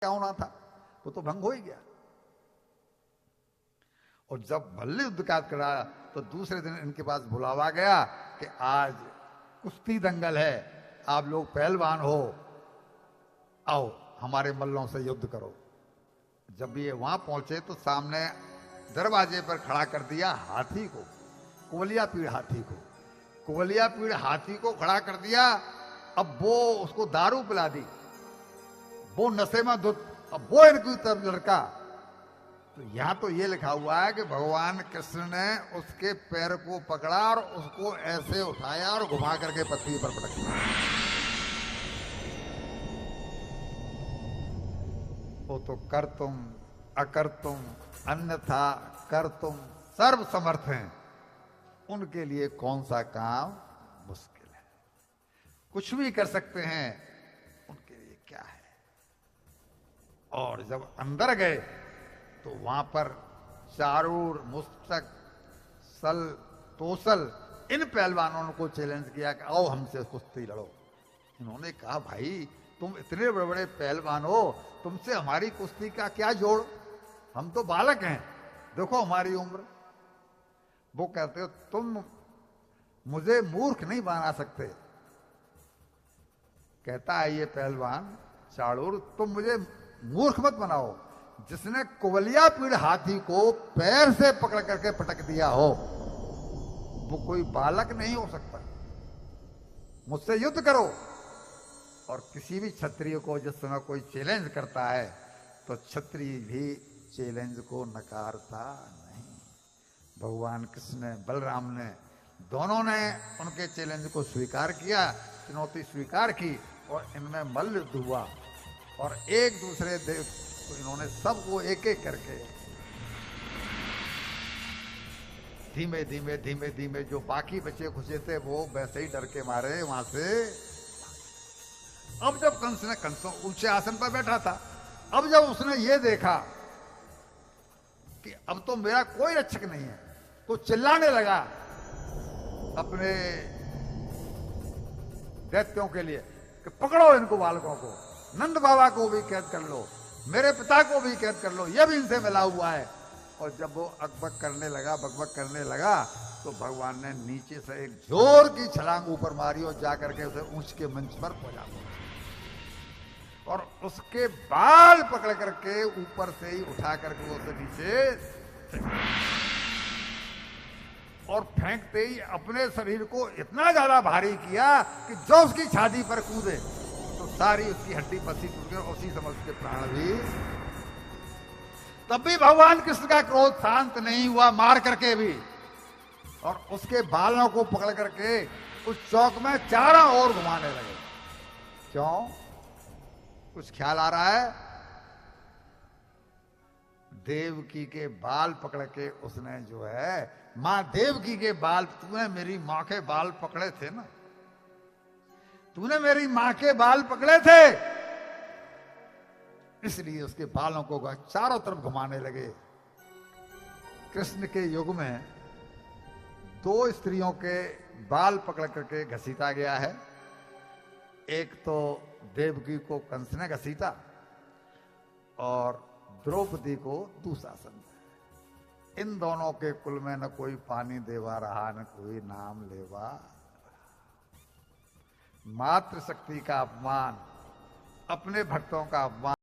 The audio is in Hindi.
क्या होना था वो तो भंग हो ही गया। और जब मल्ल युद्ध का कराया तो दूसरे दिन इनके पास बुलावा गया कि आज कुश्ती दंगल है, आप लोग पहलवान हो, आओ हमारे मल्लों से युद्ध करो। जब ये वहां पहुंचे तो सामने दरवाजे पर खड़ा कर दिया हाथी को, कोवलिया पीड़ हाथी को, कोवलिया पीड़ हाथी को खड़ा कर दिया। अब वो उसको दारू पिला दी, वो नशे में धुत, अब वो इनकी तरफ लड़का। तो यहां तो ये लिखा हुआ है कि भगवान कृष्ण ने उसके पैर को पकड़ा और उसको ऐसे उठाया और घुमा करके पृथ्वी पर पटक दिया। वो तो कर तुम अकर तुम अन्यथा कर तुम सर्व समर्थ हैं, उनके लिए कौन सा काम मुश्किल है, कुछ भी कर सकते हैं, उनके लिए क्या है। और जब अंदर गए तो वहां पर चारूर, मुस्तक, सल, तोसल इन पहलवानों को चैलेंज किया कि आओ हमसे कुश्ती लड़ो। इन्होंने कहा भाई तुम इतने बड़े बड़े पहलवान हो, तुमसे हमारी कुश्ती का क्या जोड़, हम तो बालक हैं, देखो हमारी उम्र। वो कहते हो तुम मुझे मूर्ख नहीं बना सकते। कहता है ये पहलवान चारूर, तुम मुझे मूर्ख मत बनाओ, जिसने कुवलिया पीड़ हाथी को पैर से पकड़ करके पटक दिया हो वो कोई बालक नहीं हो सकता। मुझसे युद्ध करो। और किसी भी क्षत्रिय को जिस समय कोई चैलेंज करता है तो क्षत्रिय भी चैलेंज को नकारता नहीं। भगवान कृष्ण ने, बलराम ने, दोनों ने उनके चैलेंज को स्वीकार किया, चुनौती स्वीकार की और इनमें मल्ल युद्ध हुआ। और एक दूसरे देव तो इन्होंने सबको एक एक करके धीमे धीमे धीमे धीमे जो बाकी बचे खुचे थे वो वैसे ही डर के मारे वहां से। अब जब कंस ऊंचे आसन पर बैठा था, अब जब उसने ये देखा कि अब तो मेरा कोई रक्षक नहीं है, तो चिल्लाने लगा अपने दैत्यों के लिए कि पकड़ो इनको बालकों को, नंद बाबा को भी कैद कर लो, मेरे पिता को भी कैद कर लो, यह भी इनसे मिला हुआ है। और जब वो अकबक करने लगा, बकबक करने लगा, तो भगवान ने नीचे से एक जोर की छलांग ऊपर मारी और जाकर के उसे ऊंच के मंच पर पहुंचा और उसके बाल पकड़ करके ऊपर से ही उठा करके उसे नीचे और फेंकते ही अपने शरीर को इतना ज्यादा भारी किया कि जो उसकी छाती पर कूदे तो सारी उसकी हड्डी पसी टूट गई, उसी समय उसके प्राण भी। तब भी भगवान कृष्ण का क्रोध शांत नहीं हुआ, मार करके भी, और उसके बालों को पकड़ करके उस चौक में चारों ओर घुमाने लगे। क्यों? कुछ ख्याल आ रहा है? देवकी के बाल पकड़ के उसने जो है, मां देवकी के बाल, तूने मेरी मां के बाल पकड़े थे ना, तूने मेरी मां के बाल पकड़े थे, इसलिए उसके बालों को चारों तरफ घुमाने लगे। कृष्ण के युग में दो स्त्रियों के बाल पकड़ करके घसीटा गया है। एक तो देवकी को कंस ने घसीटा और द्रौपदी को दुशासन। इन दोनों के कुल में न कोई पानी देवा रहा, न कोई नाम लेवा। मातृ शक्ति का अपमान, अपने भक्तों का अपमान।